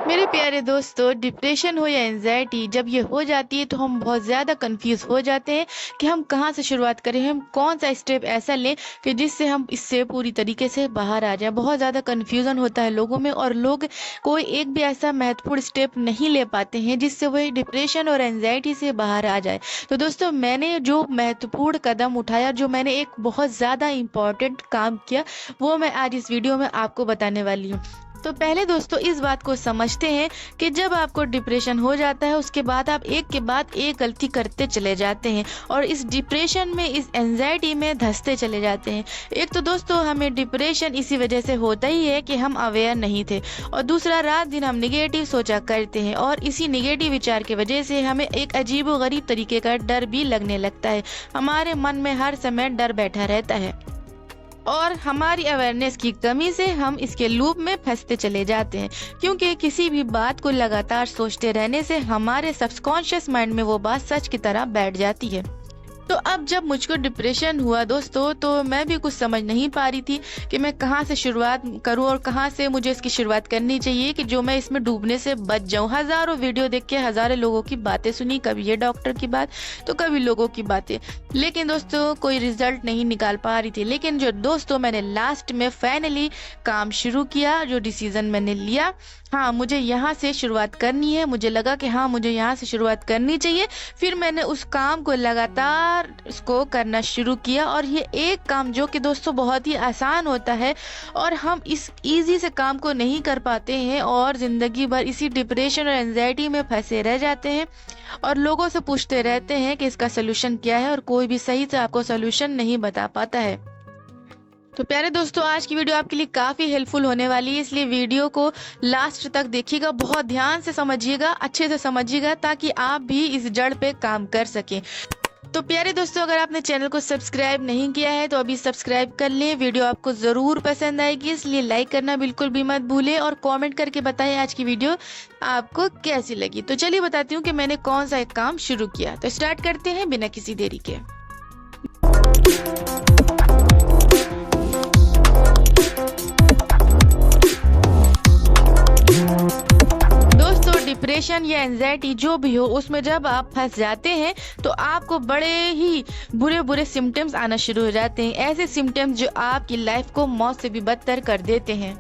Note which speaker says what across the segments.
Speaker 1: मेरे प्यारे दोस्तों, डिप्रेशन हो या एंजाइटी, जब ये हो जाती है तो हम बहुत ज़्यादा कंफ्यूज हो जाते हैं कि हम कहाँ से शुरुआत करें, हम कौन सा स्टेप ऐसा लें कि जिससे हम इससे पूरी तरीके से बाहर आ जाएं। बहुत ज़्यादा कंफ्यूजन होता है लोगों में और लोग कोई एक भी ऐसा महत्वपूर्ण स्टेप नहीं ले पाते हैं जिससे वह डिप्रेशन और एंजाइटी से बाहर आ जाए। तो दोस्तों, मैंने जो महत्वपूर्ण कदम उठाया, जो मैंने एक बहुत ज़्यादा इम्पोर्टेंट काम किया, वो मैं आज इस वीडियो में आपको बताने वाली हूँ। तो पहले दोस्तों इस बात को समझते हैं कि जब आपको डिप्रेशन हो जाता है उसके बाद आप एक के बाद एक गलती करते चले जाते हैं और इस डिप्रेशन में, इस एंजाइटी में धंसते चले जाते हैं। एक तो दोस्तों हमें डिप्रेशन इसी वजह से होता ही है कि हम अवेयर नहीं थे, और दूसरा रात दिन हम निगेटिव सोचा करते हैं और इसी निगेटिव विचार की वजह से हमें एक अजीबोगरीब तरीके का डर भी लगने लगता है। हमारे मन में हर समय डर बैठा रहता है और हमारी अवेयरनेस की कमी से हम इसके लूप में फंसते चले जाते हैं, क्योंकि किसी भी बात को लगातार सोचते रहने से हमारे सबकॉन्शियस माइंड में वो बात सच की तरह बैठ जाती है। तो अब जब मुझको डिप्रेशन हुआ दोस्तों, तो मैं भी कुछ समझ नहीं पा रही थी कि मैं कहाँ से शुरुआत करूँ और कहाँ से मुझे इसकी शुरुआत करनी चाहिए कि जो मैं इसमें डूबने से बच जाऊँ। हज़ारों वीडियो देख के हज़ारों लोगों की बातें सुनी, कभी ये डॉक्टर की बात तो कभी लोगों की बातें, लेकिन दोस्तों कोई रिजल्ट नहीं निकाल पा रही थी। लेकिन जो दोस्तों मैंने लास्ट में फाइनली काम शुरू किया, जो डिसीजन मैंने लिया, हाँ मुझे यहाँ से शुरुआत करनी है, मुझे लगा कि हाँ मुझे यहाँ से शुरुआत करनी चाहिए। फिर मैंने उस काम को लगातार उसको करना शुरू किया और ये एक काम जो कि दोस्तों बहुत ही आसान होता है और हम इस इजी से काम को नहीं कर पाते हैं और जिंदगी भर इसी डिप्रेशन और एंजाइटी में फंसे रह जाते हैं और लोगों से पूछते रहते हैं कि इसका सलूशन क्या है और कोई भी सही से आपको सलूशन नहीं बता पाता है। तो प्यारे दोस्तों, आज की वीडियो आपके लिए काफ़ी हेल्पफुल होने वाली है, इसलिए वीडियो को लास्ट तक देखिएगा, बहुत ध्यान से समझिएगा, अच्छे से समझिएगा ताकि आप भी इस जड़ पे काम कर सकें। तो प्यारे दोस्तों, अगर आपने चैनल को सब्सक्राइब नहीं किया है तो अभी सब्सक्राइब कर लें। वीडियो आपको ज़रूर पसंद आएगी, इसलिए लाइक करना बिल्कुल भी मत भूलें और कमेंट करके बताएं आज की वीडियो आपको कैसी लगी। तो चलिए बताती हूँ कि मैंने कौन सा एक काम शुरू किया। तो स्टार्ट करते हैं बिना किसी देरी के। डिप्रेशन या एंजाइटी जो भी हो, उसमें जब आप फंस जाते हैं तो आपको बड़े ही बुरे बुरे सिम्टम्स आना शुरू हो जाते हैं। ऐसे सिम्टम्स जो आपकी लाइफ को मौत से भी बदतर कर देते हैं।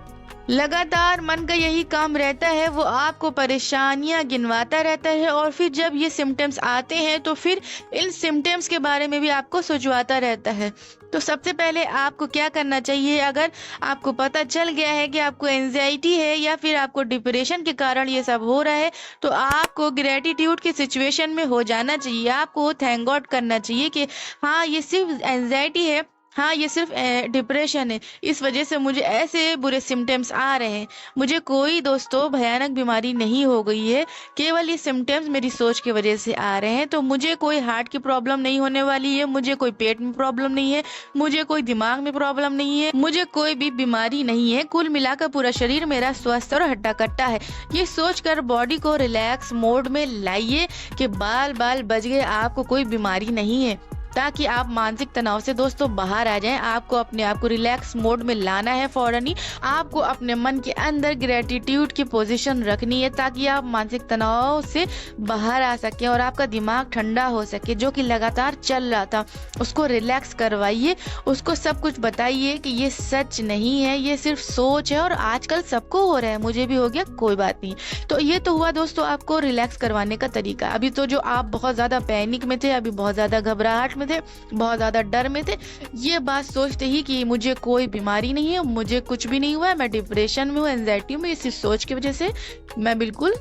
Speaker 1: लगातार मन का यही काम रहता है, वो आपको परेशानियां गिनवाता रहता है और फिर जब ये सिम्टम्स आते हैं तो फिर इन सिम्टम्स के बारे में भी आपको सोचवाता रहता है। तो सबसे पहले आपको क्या करना चाहिए, अगर आपको पता चल गया है कि आपको एंजाइटी है या फिर आपको डिप्रेशन के कारण ये सब हो रहा है, तो आपको ग्रेटिट्यूड की सिचुएशन में हो जाना चाहिए। आपको थैंक गॉड करना चाहिए कि हाँ ये सिर्फ एंजाइटी है, हाँ ये सिर्फ डिप्रेशन है, इस वजह से मुझे ऐसे बुरे सिम्टम्स आ रहे हैं। मुझे कोई दोस्तों भयानक बीमारी नहीं हो गई है, केवल ये सिम्टम्स मेरी सोच की वजह से आ रहे हैं। तो मुझे कोई हार्ट की प्रॉब्लम नहीं होने वाली है, मुझे कोई पेट में प्रॉब्लम नहीं है, मुझे कोई दिमाग में प्रॉब्लम नहीं है, मुझे कोई भी बीमारी नहीं है। कुल मिलाकर पूरा शरीर मेरा स्वस्थ और हट्टा कट्टा है। ये सोचकर बॉडी को रिलैक्स मोड में लाइए कि बाल बाल बच गए, आपको कोई बीमारी नहीं है, ताकि आप मानसिक तनाव से दोस्तों बाहर आ जाएं। आपको अपने आप को रिलैक्स मोड में लाना है फौरन ही। आपको अपने मन के अंदर ग्रेटिट्यूड की पोजीशन रखनी है ताकि आप मानसिक तनाव से बाहर आ सके और आपका दिमाग ठंडा हो सके, जो कि लगातार चल रहा था उसको रिलैक्स करवाइए, उसको सब कुछ बताइए कि ये सच नहीं है, ये सिर्फ सोच है और आजकल सबको हो रहा है, मुझे भी हो गया, कोई बात नहीं। तो ये तो हुआ दोस्तों आपको रिलैक्स करवाने का तरीका। अभी तो जो आप बहुत ज्यादा पैनिक में थे, अभी बहुत ज्यादा घबराहट में थे, बहुत ज्यादा डर में थे, ये बात सोचते ही कि मुझे कोई बीमारी नहीं है, मुझे कुछ भी नहीं हुआ है, मैं डिप्रेशन में हूँ, एंजाइटी में, इसी सोच की वजह से मैं बिल्कुल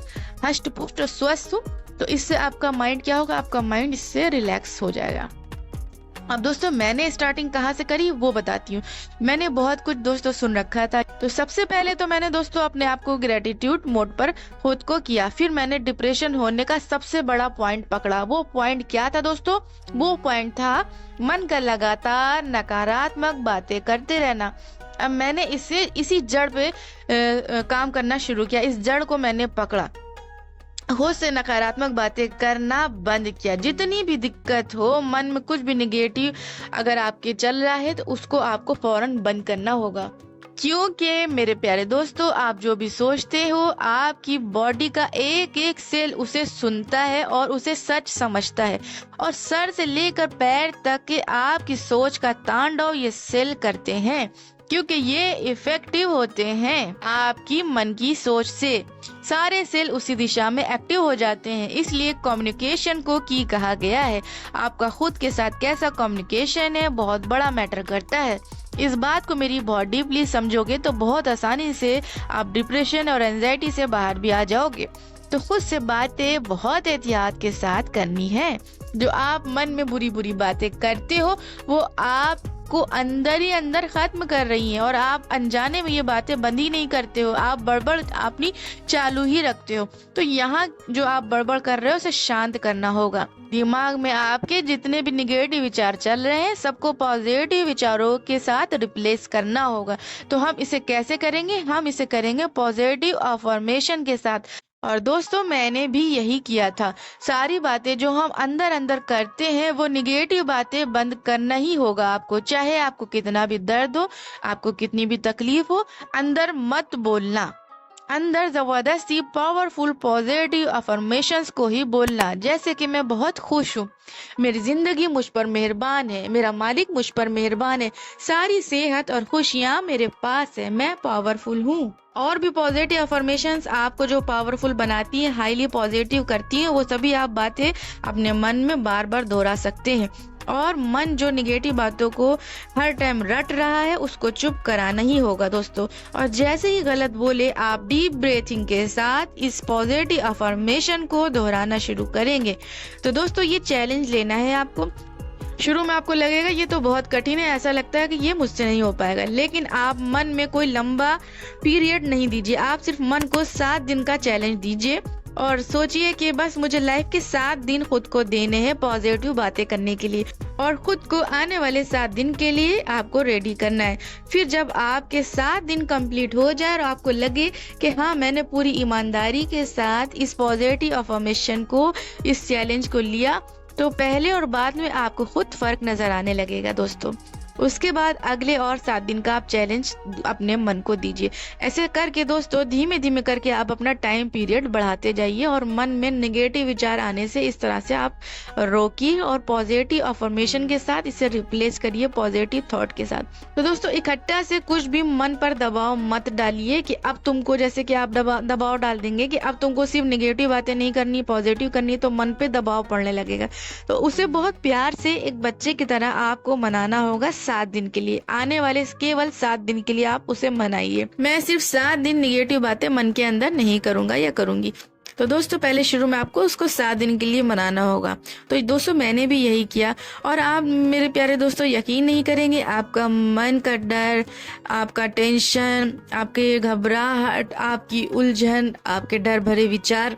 Speaker 1: हष्ट पुष्ट स्वस्थ हूँ। तो इससे आपका माइंड क्या होगा, आपका माइंड इससे रिलैक्स हो जाएगा। अब दोस्तों मैंने स्टार्टिंग कहाँ से करी वो बताती हूँ। मैंने बहुत कुछ दोस्तों सुन रखा था। तो सबसे पहले तो मैंने दोस्तों अपने आप को ग्रेटिट्यूड मोड पर खुद को किया। फिर मैंने डिप्रेशन होने का सबसे बड़ा पॉइंट पकड़ा। वो पॉइंट क्या था दोस्तों? वो पॉइंट था मन का लगातार नकारात्मक बातें करते रहना। अब मैंने इसी जड़ पे काम करना शुरू किया। इस जड़ को मैंने पकड़ा। खुद से नकारात्मक बातें करना बंद किया। जितनी भी दिक्कत हो, मन में कुछ भी निगेटिव अगर आपके चल रहा है तो उसको आपको फौरन बंद करना होगा। क्योंकि मेरे प्यारे दोस्तों, आप जो भी सोचते हो, आपकी बॉडी का एक एक सेल उसे सुनता है और उसे सच समझता है, और सर से लेकर पैर तक के आपकी सोच का तांडव ये सेल करते हैं, क्योंकि ये इफेक्टिव होते हैं आपकी मन की सोच से। सारे सेल उसी दिशा में एक्टिव हो जाते हैं। इसलिए कम्युनिकेशन को की कहा गया है। आपका खुद के साथ कैसा कम्युनिकेशन है बहुत बड़ा मैटर करता है। इस बात को मेरी बहुत डीपली समझोगे तो बहुत आसानी से आप डिप्रेशन और एंजाइटी से बाहर भी आ जाओगे। तो खुद से बातें बहुत एहतियात के साथ करनी है। जो आप मन में बुरी बुरी बातें करते हो वो आपको अंदर ही अंदर खत्म कर रही हैं, और आप अनजाने में ये बातें बंद ही नहीं करते हो, आप बड़बड़ अपनी चालू ही रखते हो। तो यहाँ जो आप बड़बड़ कर रहे हो उसे शांत करना होगा। दिमाग में आपके जितने भी निगेटिव विचार चल रहे हैं सबको पॉजिटिव विचारों के साथ रिप्लेस करना होगा। तो हम इसे कैसे करेंगे? हम इसे करेंगे पॉजिटिव अफर्मेशन के साथ। और दोस्तों, मैंने भी यही किया था। सारी बातें जो हम अंदर अंदर करते हैं वो निगेटिव बातें बंद करना ही होगा आपको। चाहे आपको कितना भी दर्द हो, आपको कितनी भी तकलीफ हो, अंदर मत बोलना। अंदर जबरदस्ती पावरफुल पॉजिटिव अफर्मेशंस को ही बोलना, जैसे कि मैं बहुत खुश हूँ, मेरी जिंदगी मुझ पर मेहरबान है, मेरा मालिक मुझ पर मेहरबान है, सारी सेहत और खुशियाँ मेरे पास है, मैं पावरफुल हूँ। और भी पॉजिटिव अफर्मेशंस आपको जो पावरफुल बनाती हैं, हाईली पॉजिटिव करती हैं, वो सभी आप बातें अपने मन में बार बार दोहरा सकते हैं। और मन जो निगेटिव बातों को हर टाइम रट रहा है उसको चुप कराना ही होगा दोस्तों। और जैसे ही गलत बोले आप डीप ब्रीथिंग के साथ इस पॉजिटिव अफर्मेशन को दोहराना शुरू करेंगे। तो दोस्तों, ये चैलेंज लेना है आपको। शुरू में आपको लगेगा ये तो बहुत कठिन है, ऐसा लगता है कि ये मुझसे नहीं हो पाएगा, लेकिन आप मन में कोई लंबा पीरियड नहीं दीजिए। आप सिर्फ मन को 7 दिन का चैलेंज दीजिए और सोचिए कि बस मुझे लाइफ के 7 दिन खुद को देने हैं पॉजिटिव बातें करने के लिए, और खुद को आने वाले 7 दिन के लिए आपको रेडी करना है। फिर जब आपके 7 दिन कंप्लीट हो जाए और आपको लगे कि हाँ, मैंने पूरी ईमानदारी के साथ इस पॉजिटिव अफर्मेशन को, इस चैलेंज को लिया, तो पहले और बाद में आपको खुद फर्क नजर आने लगेगा दोस्तों। उसके बाद अगले और 7 दिन का आप चैलेंज अपने मन को दीजिए। ऐसे करके दोस्तों धीमे धीमे करके आप अपना टाइम पीरियड बढ़ाते जाइए और मन में नेगेटिव विचार आने से इस तरह से आप रोकिए और पॉजिटिव अफर्मेशन के साथ इसे रिप्लेस करिए पॉजिटिव थॉट के साथ। तो दोस्तों इकट्ठा से कुछ भी मन पर दबाव मत डालिए कि अब तुमको, जैसे कि आप दबाव डाल देंगे कि अब तुमको सिर्फ नेगेटिव बातें नहीं करनी, पॉजिटिव करनी, तो मन पे दबाव पड़ने लगेगा। तो उसे बहुत प्यार से एक बच्चे की तरह आपको मनाना होगा 7 दिन के लिए। आने वाले केवल 7 दिन के लिए आप उसे मनाइए। मैं सिर्फ 7 दिन निगेटिव बातें मन के अंदर नहीं करूंगा या करूंगी। तो दोस्तों पहले शुरू में आपको उसको 7 दिन के लिए मनाना होगा। तो दोस्तों मैंने भी यही किया, और आप मेरे प्यारे दोस्तों यकीन नहीं करेंगे, आपका मन का डर, आपका टेंशन, आपके घबराहट, आपकी उलझन, आपके डर भरे विचार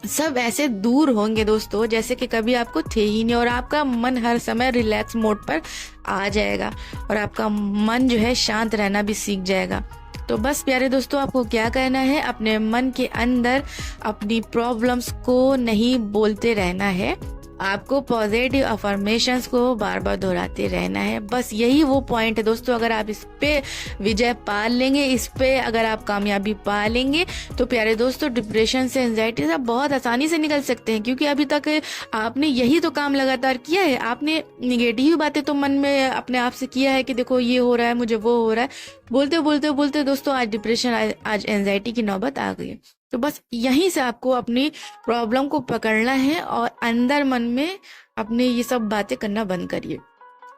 Speaker 1: सब ऐसे दूर होंगे दोस्तों जैसे कि कभी आपको थे ही नहीं, और आपका मन हर समय रिलैक्स मोड पर आ जाएगा और आपका मन जो है शांत रहना भी सीख जाएगा। तो बस प्यारे दोस्तों आपको क्या करना है, अपने मन के अंदर अपनी प्रॉब्लम्स को नहीं बोलते रहना है, आपको पॉजिटिव अफर्मेशंस को बार बार दोहराते रहना है। बस यही वो पॉइंट है दोस्तों। अगर आप इस पे विजय पा लेंगे, इस पे अगर आप कामयाबी पा लेंगे, तो प्यारे दोस्तों डिप्रेशन से, एंजाइटी से बहुत आसानी से निकल सकते हैं। क्योंकि अभी तक आपने यही तो काम लगातार किया है, आपने निगेटिव बातें तो मन में अपने आप से किया है कि देखो ये हो रहा है, मुझे वो हो रहा है, बोलते बोलते बोलते दोस्तों आज डिप्रेशन, आज एंजाइटी की नौबत आ गई। तो बस यहीं से आपको अपनी प्रॉब्लम को पकड़ना है और अंदर मन में अपने ये सब बातें करना बंद करिए,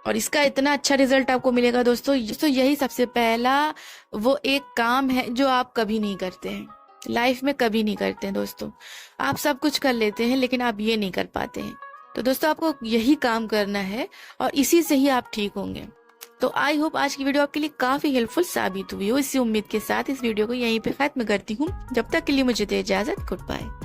Speaker 1: और इसका इतना अच्छा रिजल्ट आपको मिलेगा दोस्तों। तो यही सबसे पहला वो एक काम है जो आप कभी नहीं करते हैं, लाइफ में कभी नहीं करते हैं दोस्तों। आप सब कुछ कर लेते हैं लेकिन आप ये नहीं कर पाते हैं। तो दोस्तों आपको यही काम करना है और इसी से ही आप ठीक होंगे। तो आई होप आज की वीडियो आपके लिए काफी हेल्पफुल साबित हुई हो। इसी उम्मीद के साथ इस वीडियो को यहीं पे खत्म करती हूँ। जब तक के लिए मुझे दे इजाजत, गुड बाय।